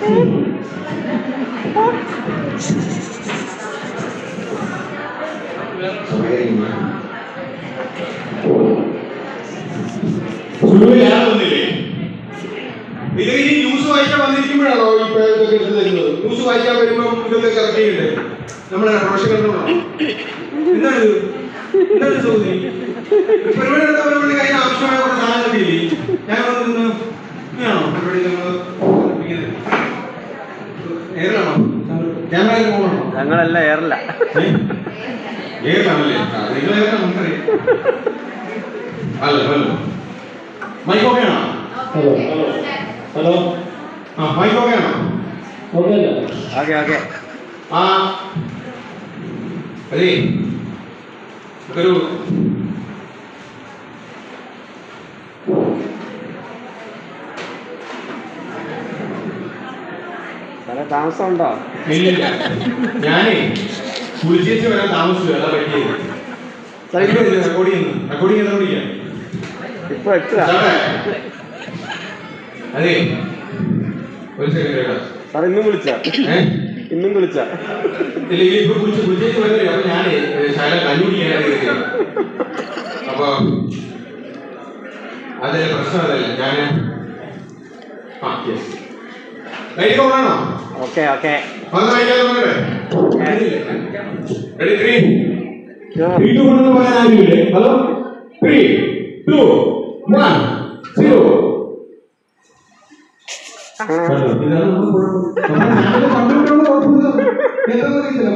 ഇത് ഈ ന്യൂസ് വായിക്കാൻ വന്നിരിക്കുമ്പോഴാണോ ഇപ്പൊ ഇതൊക്കെ എടുത്ത് തരുന്നത്? ന്യൂസ് വായിക്കാൻ വരുമ്പോൾ ഇതൊക്കെ കറക്റ്റ് ചെയ്യണ്ടേ? നമ്മളെ പ്രൊഫഷണൽ എന്താണ് എന്താണ് സൗദി പരിപാടി എടുത്തവരുടെ കയ്യിൽ ആവശ്യമായ കുറച്ച് സാധനങ്ങളൊക്കെ ഇല്ലേ? ഞാൻ വന്നിരുന്നു ഇങ്ങനെയാണോ പരിപാടി? എയറിലാണോ? ക്യാമറയിൽ പോകണോ? ഞങ്ങളല്ല എയറില്ല. എയറിലാണല്ലേ? നിങ്ങൾ എയറിലാണ് നമുക്കറിയാം. ഹലോ ഹലോ മൈക്ക് ഓക്കെ ആണോ? ഹലോ ഹലോ ഹലോ ആ മൈക്ക് ഓക്കെ ആണോ? ഓക്കെ അല്ലേ? Okay okay. ആ അതെ ഒരു താമസം ഉണ്ടോ? ഇല്ലില്ല, ഞാനേ കുളിച്ചേച്ച് വരാൻ താമസിച്ചു. അതാ പറ്റിയത്. റെക്കോർഡിങ് എന്താ വിളിക്കാൻ ഇപ്പൊ അതെ ഒരു സെക്കൻഡ് കേട്ടോ സാർ. ഇന്നും വിളിച്ച ഇന്നും വിളിച്ച ഇല്ല ഇപ്പൊ കുളിച്ചേച്ച് വരുന്നില്ല. അപ്പൊ ഞാനേ ശാല കണ്ടുപിടിക്കാനായിട്ട് അപ്പൊ അതല്ല പ്രശ്നം. അതല്ല ഞാന് ആണോ? Okay okay. ഹലോ 3, 2, 1, 0.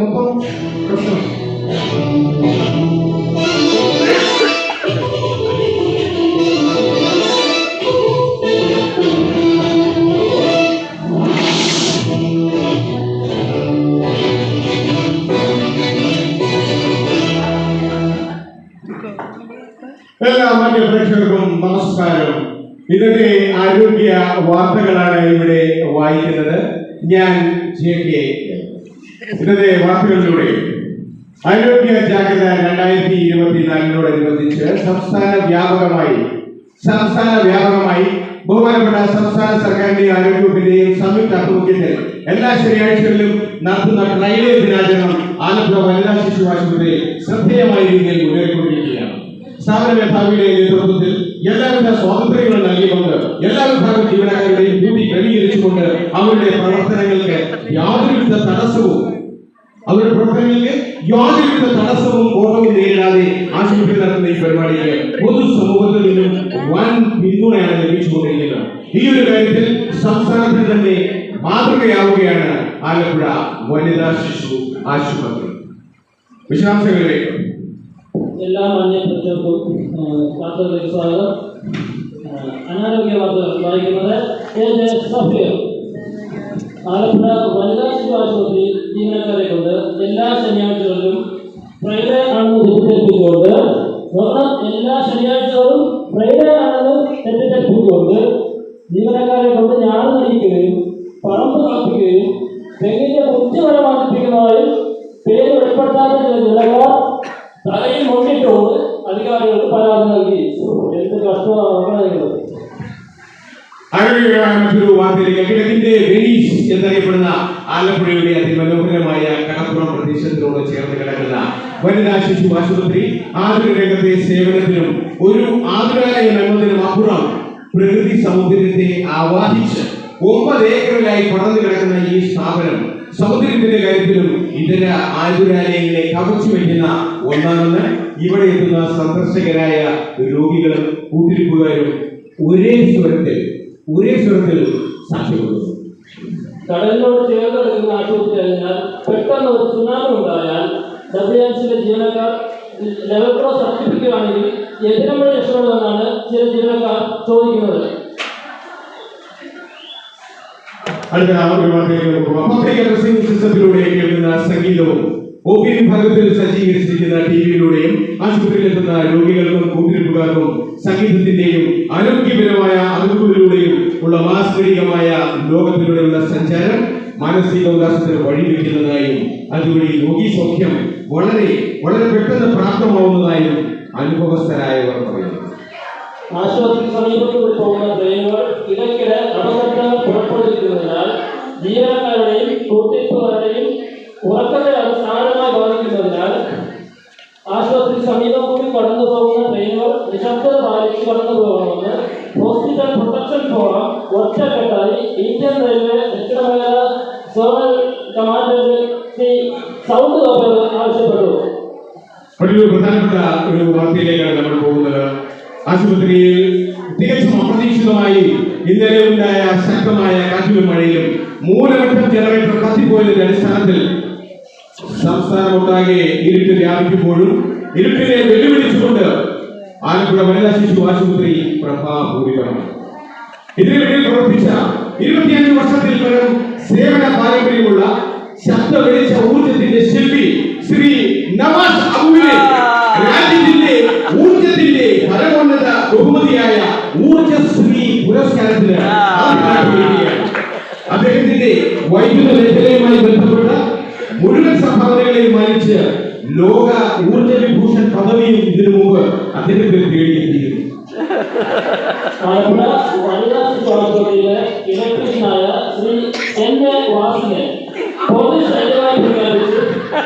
മൊത്തം പ്രശ്നം. എല്ലാ മാന്യ പ്രേക്ഷകർക്കും നമസ്കാരം. ഇന്നത്തെ ആരോഗ്യ വാർത്തകളാണ് ഇവിടെ വായിക്കുന്നത്. ഞാൻ JK. ഇന്നത്തെ വാർത്തകളിലൂടെ ആരോഗ്യ ജാഗ്രത 2024 സംസ്ഥാന വ്യാപകമായി ബഹുമാനപ്പെട്ട സംസ്ഥാന സർക്കാരിന്റെ ആരോഗ്യവകുപ്പിന്റെയും സംയുക്ത ആഭിമുഖ്യത്തിൽ എല്ലാ ശനിയാഴ്ചകളിലും നടത്തുന്ന ട്രൈഡേ ദിനാചരണം ആലപ്പുഴ വനിതാ ശിശു ആശുപത്രിയിൽ ശ്രദ്ധേയമായ രീതിയിൽ മുന്നേറിക്കൊണ്ടിരിക്കുകയാണ്. സ്ഥാപന മേധാവിയുടെ നേതൃത്വത്തിൽ എല്ലാവിധ സ്വാതന്ത്ര്യങ്ങളും നൽകിക്കൊണ്ട് എല്ലാ വിഭാഗം ജീവനക്കാരുടെയും ഡ്യൂട്ടി ക്രമീകരിച്ചുകൊണ്ട് അവരുടെ പ്രവർത്തനങ്ങൾക്ക് യാതൊരുവിധ തടസ്സവും കോട്ടവും നേരിടാതെ ആശുപത്രി നടത്തുന്ന ഈ പരിപാടിക്ക് പൊതുസമൂഹത്തിൽ നിന്നും വൻ പിന്തുണയാണ് ലഭിച്ചുകൊണ്ടിരിക്കുന്നത്. ഈ ഒരു കാര്യത്തിൽ സംസ്ഥാനത്തിൽ തന്നെ മാതൃകയാവുകയാണ് ആലപ്പുഴ വനിതാ ശിശു ആശുപത്രി. വിശദാംശങ്ങളിലേക്ക് എല്ലാ മാന്യപ്രേക്ഷകർക്കും വാർത്തകളിലേക്ക് സ്വാഗതം. അനാരോഗ്യ വാർത്തകൾ വായിക്കുന്നത് ആലപ്പുഴ വനിതാ ശിശു ആശുപത്രി ജീവനക്കാരെ കൊണ്ട് എല്ലാ ശനിയാഴ്ചകളിലും ഫ്രൈഡേ ആണെന്ന് തെറ്റിദ്ധരിപ്പിച്ചുകൊണ്ട് എല്ലാ ശനിയാഴ്ചകളും ഫ്രൈഡേ ആണെന്ന് തെറ്റിദ്ധരിപ്പിച്ചുകൊണ്ട് ജീവനക്കാരെ കൊണ്ട് ഞാറ് നയിക്കുകയും പറമ്പ് കളപ്പിക്കുകയും തെങ്ങിന്റെ കുറ്റിവര വർദ്ധിപ്പിക്കുന്നതായും പേര് വെളിപ്പെടുത്താത്ത ചില ജീവനക്കാർ തലയിൽ മുന്നിട്ടുകൊണ്ട് അധികാരികൾക്ക് പരാതി നൽകി. എന്ത് കഷ്ടമാണ്. മറ്റൊരു വാർത്തയിലേക്ക് കിഴക്കിന്റെ വെനീസ് എന്നറിയപ്പെടുന്ന ആലപ്പുഴയുടെ അതിമനോഹരമായ കടപ്പുറം പ്രദേശത്തിനോട് ചേർന്ന് കിടക്കുന്ന വനിതാ ശിശു ആശുപത്രി ആതുര രംഗത്തെ സേവനത്തിനും ഒരു ആതുരാലയം എന്നതിനും അപ്പുറം പ്രകൃതി സൗന്ദര്യത്തെ ആവാഹിച്ച് 9 ഏക്കറിലായി പടർന്നു കിടക്കുന്ന ഈ സ്ഥാപനം സൗന്ദര്യത്തിന്റെ കാര്യത്തിലും ഇതര ആതുരാലയങ്ങളെ കവച്ചു വയ്ക്കുന്ന ഒന്നാണെന്ന് ഇവിടെ എത്തുന്ന സന്ദർശകരായ രോഗികളും കൂട്ടിരിപ്പുകാരും ഒരേ സ്വരത്തിൽ സാക്ഷ്യപ്പെടുന്നു. കടലിനോട് ചേർന്ന് കിടക്കുന്ന ആശുപത്രി കഴിഞ്ഞാൽ പെട്ടെന്ന് ഒരു സുനാമി ഉണ്ടായാൽ WHOയുടെ ജീവനക്കാർ ലെവൽ ക്രോസ് സർട്ടിഫിക്കറ്റാണെങ്കിൽ എതിരം വഴി രക്ഷപ്പെടുമെന്നാണ് ചില ജീവനക്കാർ ചോദിക്കുന്നത്. സിസ്റ്റത്തിലൂടെ കേൾക്കുന്ന സംഗീതവും OP വിഭാഗത്തിൽ സജ്ജീകരിച്ചിരിക്കുന്ന ടിവിയിലൂടെയും ആശുപത്രിയിലെത്തുന്ന രോഗികൾക്കും കൂട്ടിരിപ്പുകാർക്കും സംഗീതത്തിന്റെയും ആരോഗ്യപരമായ അറിവുകളിലൂടെയും ഉള്ള മാസ്മരികമായ ലോകത്തിലൂടെയുള്ള സഞ്ചാരം മാനസിക ഉല്ലാസത്തിന് വഴിവെക്കുന്നതായും അതുവഴി രോഗി സൗഖ്യം വളരെ വളരെ പെട്ടെന്ന് പ്രാപ്തമാവുന്നതായും അനുഭവസ്ഥരായവർ പറയുന്നു. ആശുപത്രി സമീപത്തുകൂടി പോകുന്ന ട്രെയിനുകൾ ഇടയ്ക്കിടെ അപകടങ്ങൾ പുറപ്പെടുവിക്കുന്നതിനാൽ പ്രൊഡക്ഷൻ ഫോറം ഒറ്റക്കെട്ടായി ഇന്ത്യൻ റെയിൽവേ ദക്ഷിണമേഖല സോണൽ കമാൻഡന്റ് ശ്രീ സൗദ് ഗോപർ ആവശ്യപ്പെട്ടു. വളരെ പ്രധാനപ്പെട്ട ഒരു വാർത്തയിലേക്കാണ് നമ്മൾ പോകുന്നത്. ആശുപത്രിയിൽ തികച്ചും അപ്രതീക്ഷിതമായി ഇന്നലെ ഉണ്ടായ ശക്തമായ കാറ്റിലും മഴയിലും മൂലമറ്റം ജനറേറ്റർ കത്തിപ്പോയതിന്റെ അടിസ്ഥാനത്തിൽ സംസ്ഥാനമൊട്ടാകെ ഇരുട്ട് വ്യാപിക്കുമ്പോഴും ഇരുട്ടിനെ വെല്ലുവിളിച്ചുകൊണ്ട് ആലപ്പുഴ വനിതാ ശിശു ആശുപത്രി പ്രഭാപൂരിതമാണ്. ഇതിനു വേണ്ടി പ്രവർത്തിച്ച 25 വർഷത്തിൽ പരം സേവന പാരമ്പര്യമുള്ള ശബ്ദ വെളിച്ച ഊർജത്തിന്റെ ശില്പി ശ്രീ നവാസ് അബുവിനെ രാജ്യത്തിന്റെ ഊർജത്തിന്റെ പരമോന്നത ബഹുമതിയായ ഊർജശ്രീ പുരസ്കാരത്തിന് അദ്ദേഹത്തിന്റെ വൈദ്യുത മേഖലയുമായി ബന്ധപ്പെട്ട മുഴുവൻ സംഭാവനകളെയും മാനിച്ച് ലോക ഊർജ വിഭൂഷൺ പദവിയും ഇതിനു മുമ്പ് അദ്ദേഹത്തിന് നേടിയെത്തിയിരുന്നു. ആലപ്പുഴ വനിതാ ശിശു ആശുപത്രിയിലെ ഇലക്ട്രീഷ്യനായ ശ്രീ എൻ എ വാസിനെ പോലീസ് സൈന്യമായി പ്രഖ്യാപിച്ച്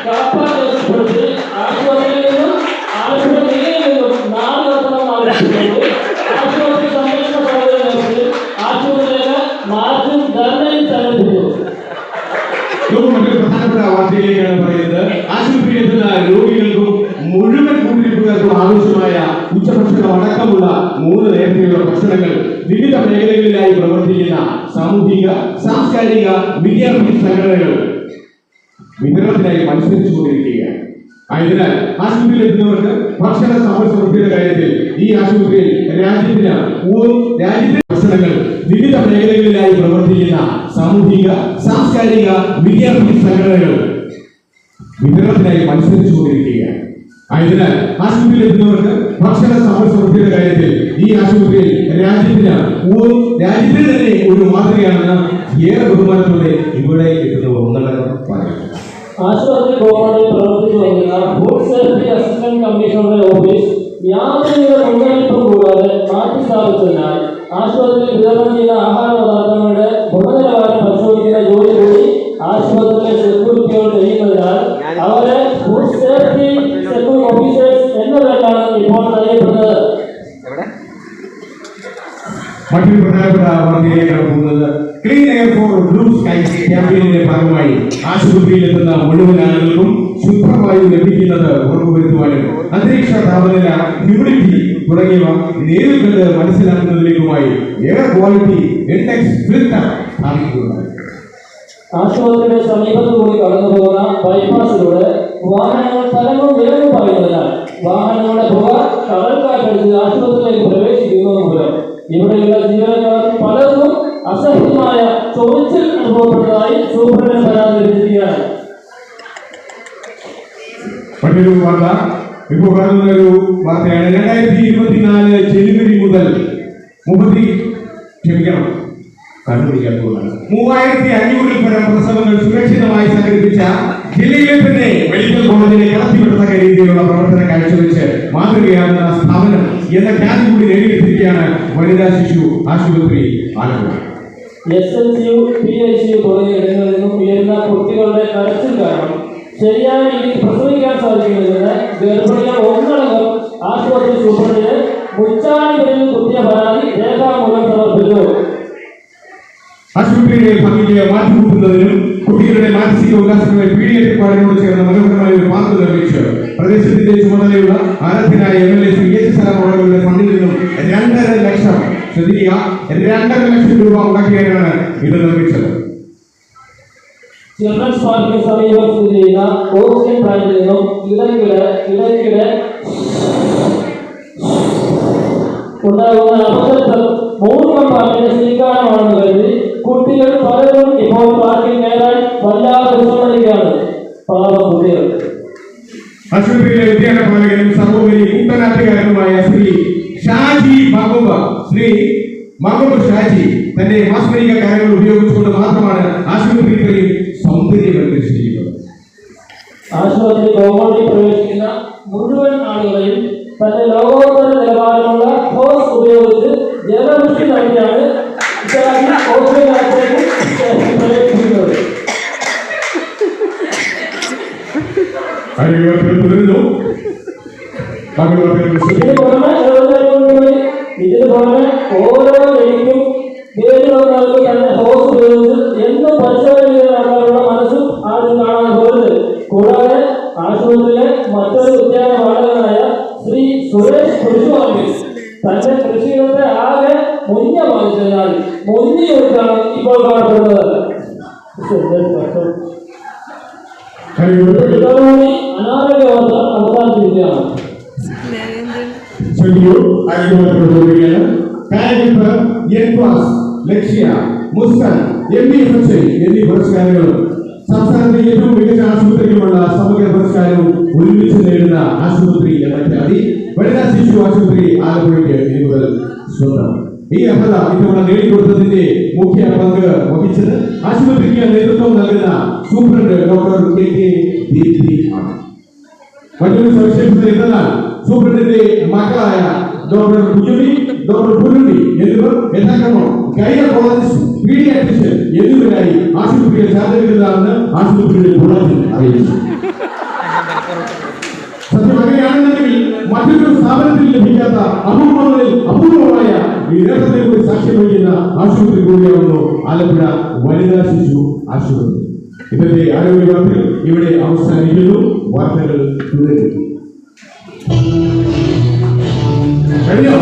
കാപ്പാടുത്തി ആശുപത്രിയിൽ നിന്നും ആലപ്പുഴ ജില്ലയിൽ നിന്നും 4 വർഷം ആവശ്യപ്പെട്ട് ആശുപത്രി സംരക്ഷണ സമിതി ആശുപത്രിയിലെ മാർച്ചും ധർണയും സംഘടിപ്പിച്ചു. മറ്റൊരു പ്രധാനപ്പെട്ട വാർത്തയിലേക്കാണ് പറയുന്നത്. ആശുപത്രിയിലെത്തുന്ന രോഗികൾക്കും മുഴുവൻ കുടിയിരിപ്പുകാർക്കും ആവശ്യമായ ഉച്ചഭക്ഷണം അടക്കമുള്ള 3 നേരത്തെയുള്ള ഭക്ഷണങ്ങൾ വിവിധ മേഖലകളിലായി പ്രവർത്തിക്കുന്ന സാമൂഹിക സാംസ്കാരിക വിദ്യാർത്ഥി സംഘടനകൾ വിതരണത്തിനായി മത്സരിച്ചുകൊണ്ടിരിക്കുകയാണ്. ആയതിനാൽ ആശുപത്രിയിലെത്തുന്നവർക്ക് ഭക്ഷണ സമൃദ്ധിയുടെ കാര്യത്തിൽ ഈ ആശുപത്രിയിൽ രാജ്യത്തിന് ഭക്ഷണങ്ങൾ വിവിധ മേഖലകളിലായി പ്രവർത്തിക്കുന്ന സാമൂഹിക സാംസ്കാരിക വിദ്യാർത്ഥി സംഘടനകൾ വിതരണത്തിനായി മത്സരിച്ചുകൊണ്ടിരിക്കുകയാണ്. ആയതിനാൽ ആശുപത്രിയിലെത്തുന്നവർക്ക് ഭക്ഷണ സമൃദ്ധിയുടെ കാര്യത്തിൽ ഈ ആശുപത്രിയിൽ രാജ്യത്തിന് തന്നെ ഒരു മാതൃകയാണെന്ന് ഏറെ ബഹുമാനത്തോടെ ഇവിടെ എത്തുന്നവർ ഒന്നടങ്കം പറയുന്നു. ആശുപത്രി ബോർഡിൽ പ്രവർത്തിച്ചു വരുന്ന ഫുഡ് സേഫ്റ്റി അസിസ്റ്റന്റ് കമ്മീഷണറുടെ ഓഫീസ് യാതൊരു മുന്നറിയിപ്പും കൂടാതെ മാറ്റി സ്ഥാപിച്ചതിനാൽ ആശുപത്രിയിൽ വിതരണം ചെയ്യുന്ന ആഹാര പദാർത്ഥങ്ങളുടെ ഗുണനിലവാരം പരിശോധിക്കുന്ന ജോലി കൂടി ആശുപത്രിയിലെ സെക്യൂരിറ്റികൾ ചെയ്യുന്നതിനാൽ അവരെ ഫുഡ് സേഫ്റ്റി സെക്യൂരിറ്റി ഓഫീസേഴ്സ് എന്ന പേരിലാണ് ഇപ്പോൾ അറിയപ്പെടുന്നത്. മറ്റൊരു പ്രധാനപ്പെട്ട വാർത്തയിലേക്കാണ് പോകുന്നത്. Clean air for blue skies ക്യാമ്പയിനിന്റെ ഭാഗമായി ആശുപത്രിയിലെത്തുന്ന മുഴുവൻ ആളുകൾക്കും ശുദ്ധവായു ലഭിക്കുന്നത് ഉറപ്പുവരുത്തുവാനും അന്തരീക്ഷ താപനില, ഹ്യൂമിഡിറ്റി തുടങ്ങിയവ നേരിൽ കണ്ട് മനസ്സിലാക്കുന്നതിലേക്കുമായി എയർ ക്വാളിറ്റി ഇൻഡെക്സ് ഫിൽട്ടർ സ്ഥാപിക്കുകയാണ്. ആശുപത്രിയുടെ സമീപത്തു കൂടി കടന്നു പോകുന്ന ബൈപ്പാസിലൂടെ വാഹനങ്ങൾ തലങ്ങും വിലങ്ങും പായുന്നതിനാൽ വാഹനങ്ങളുടെ പുക കടൽക്കാറ്റടിച്ച് ആശുപത്രിയിലേക്ക് പ്രവേശിക്കുന്നത് മൂലം ഇവിടെയുള്ള ജീവനക്കാർ പലർക്കും അസഹ്യമായ ചൊറിച്ചിൽ അനുഭവപ്പെട്ടതായി സൂപ്രണ്ടിന് പരാതി ലഭിച്ചിരിക്കുകയാണ്. മറ്റൊരു വാർത്ത ഇപ്പോൾ പറയുന്ന ഒരു വാർത്തയാണ്. 2024 ജനുവരി മുതൽ 3500 പരം പ്രസവങ്ങൾ സുരക്ഷിതമായി സംഘടിപ്പിച്ച ജില്ലയിലെ തന്നെ മെഡിക്കൽ കോളേജിനെ കടത്തിവിടത്തക്ക രീതിയിലുള്ള പ്രവർത്തനം കാഴ്ചവെച്ച് മാതൃകയാകുന്ന സ്ഥാപനം എന്ന ഖ്യാതി കൂടി നേടിയെടുത്തിരിക്കുകയാണ് വനിതാ ശിശു ആശുപത്രി ആലപ്പുഴ. SLCU, PICU തുടങ്ങിയ ഇടങ്ങളിൽ നിന്നും ഉയരുന്ന കുട്ടികളുടെ കരച്ചിൽ കാരണം ശരിയായ രീതിയിൽ പ്രസവിക്കാൻ സാധിക്കുന്നതിന് ഗർഭിണികൾ ഒന്നടങ്കം ആശുപത്രി സൂപ്രണ്ടിന് മുച്ചാണികളിൽ കുത്തിയ പരാതി രേഖാമൂലം സമർപ്പിച്ചു. ആശുപത്രിയുടെ ഭംഗിയെ മാറ്റിക്കൂട്ടുന്നതിനും കുട്ടികളുടെ മാനസിക ഉല്ലാസങ്ങളെ പീഡിയാട്രിക് വാർഡിനോട് ചേർന്ന് മനോഹരമായ ഒരു പാർക്ക് നിർമ്മിച്ച് പ്രദേശത്തിന്റെ ചുമതലയുള്ള ആരാധ്യനായ MLA ശ്രീ എച്ച് സലാമോളുടെ ഫണ്ടിൽ നിന്നും 2.5 ലക്ഷം രൂപ മുടക്കിയാണ് ഇത് നിർമ്മിച്ചത്. ചിൽഡ്രൻസ് പാർക്കിന് സമീപം സ്ഥിതി ചെയ്യുന്ന ഓക്സിജൻ പ്ലാന്റിൽ നിന്നും ഇടയ്ക്കിടെ ഉണ്ടാകുന്ന അപകടത്തിൽ 3 കമ്പാർട്ട്മെന്റ് സ്വീകാരമാണെന്ന് കരുതി കുട്ടികൾ പലരും ഇപ്പോൾ പാർക്കിൽ നേടാൻ വല്ലാതെ വിസമ്മതിക്കുകയാണ്. പാവം കുട്ടികൾ. ആശുപത്രിയിലെ വിദ്യാഭ്യാസകനും സർവോപരി കൂട്ടനാട്ടുകാരനുമായ ശ്രീ മഹബൂബ് ഷാജി തന്റെ മാസ്മരിക കാര്യങ്ങൾ ഉപയോഗിച്ചുകൊണ്ട് മാത്രമാണ് ആശുപത്രി ഇത്രയും സൗന്ദര്യവൽക്കരിച്ചിരിക്കുന്നത്. ആശുപത്രി കോമ്പൗണ്ടിൽ പ്രവേശിക്കുന്ന മുഴുവൻ ആളുകളെയും തന്റെ ലോകോത്തര നിലവാരമുള്ള ഹോസ് ഉപയോഗിച്ച് ജലവൃഷ്ടി നടത്തിയാണ് പ്രവേശിക്കുന്നത്. ഇതിനു പുറമെ ഓരോ ജനിക്കും വേരുകളൊക്കെ തന്നെ ഹോസ് ഉപയോഗിച്ച് എന്നും പരിശോധനയാക്കാനുള്ള മനസ്സും ആദ്യം കാണാൻ പോയത്. കൂടാതെ ആശുപത്രിയിലെ മറ്റൊരു ഉദ്യാന പാലകനായ ശ്രീ സുരേഷ് കുരിശുവാമി തന്റെ കൃഷികളുടെ ആകെ മുഞ്ഞ വാങ്ങിച്ചതിനാൽ മുന്നിയൊരുക്കാണ് ഇപ്പോൾ കാണപ്പെടുന്നത്. അനാരോഗ്യവാർത്ത അവസാനിച്ചിരിക്കുകയാണ്. ലക്ഷ്യ മുസ്കാൻ എന്നീ പുരസ്കാരങ്ങളും സംസ്ഥാനത്തെ ഏറ്റവും മികച്ച ആശുപത്രിക്കുമുള്ള സമഗ്ര പുരസ്കാരവും ഒരുമിച്ച് നേടുന്ന ആശുപത്രി എന്ന ഖ്യാതി വനിതാ ശിശു ആശുപത്രി ആലപ്പുഴയ്ക്ക് ഇനി മുതൽ സ്വന്തം. ഈ അർഹത ഇത്തവണ നേടിക്കൊടുത്തതിന്റെ മുഖ്യ പങ്ക് വഹിച്ചത് ആശുപത്രിക്ക് നേതൃത്വം നൽകുന്ന സൂപ്രണ്ട് ഡോക്ടർ കെ ദീപ്തി ആണ്. മറ്റൊരു സവിശേഷത എന്നാൽ സൂപ്രണ്ടിന്റെ മക്കളായ ഡോക്ടർ കുഞ്ഞുണ്ണി, ഡോക്ടർ പുരുണ്ടി എന്നിവർ യഥാക്രമം ഗൈനക്കോളജിസ്റ്റ്, പീഡിയാട്രിഷ്യൻ എന്നിവരായി ആശുപത്രിയിൽ ചാർജെടുക്കുന്നതാണെന്ന് ആശുപത്രിയുടെ ബുള്ളറ്റിൻ അറിയിച്ചു. സത്യം അങ്ങനെയാണെന്നുണ്ടെങ്കിൽ മറ്റൊരു സ്ഥാപനത്തിൽ ലഭിക്കാത്ത അപൂർവമായ ഈ നേട്ടത്തെ കൂടി സാക്ഷ്യം വഹിക്കുന്ന ആശുപത്രി കൂടിയാവുന്നു ആലപ്പുഴ വനിതാ ശിശു ആശുപത്രി. ഇന്നത്തെ ആരോഗ്യ വാർത്തകൾ ഇവിടെ അവസാനിക്കുന്നു. വാർത്തകൾ തുടരുന്നു. കഴിഞ്ഞോ?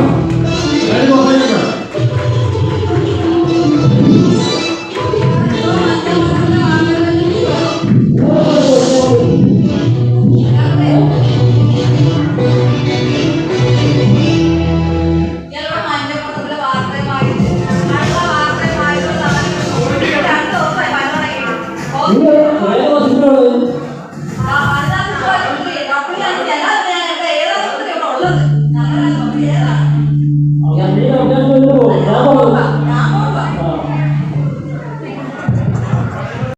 Look.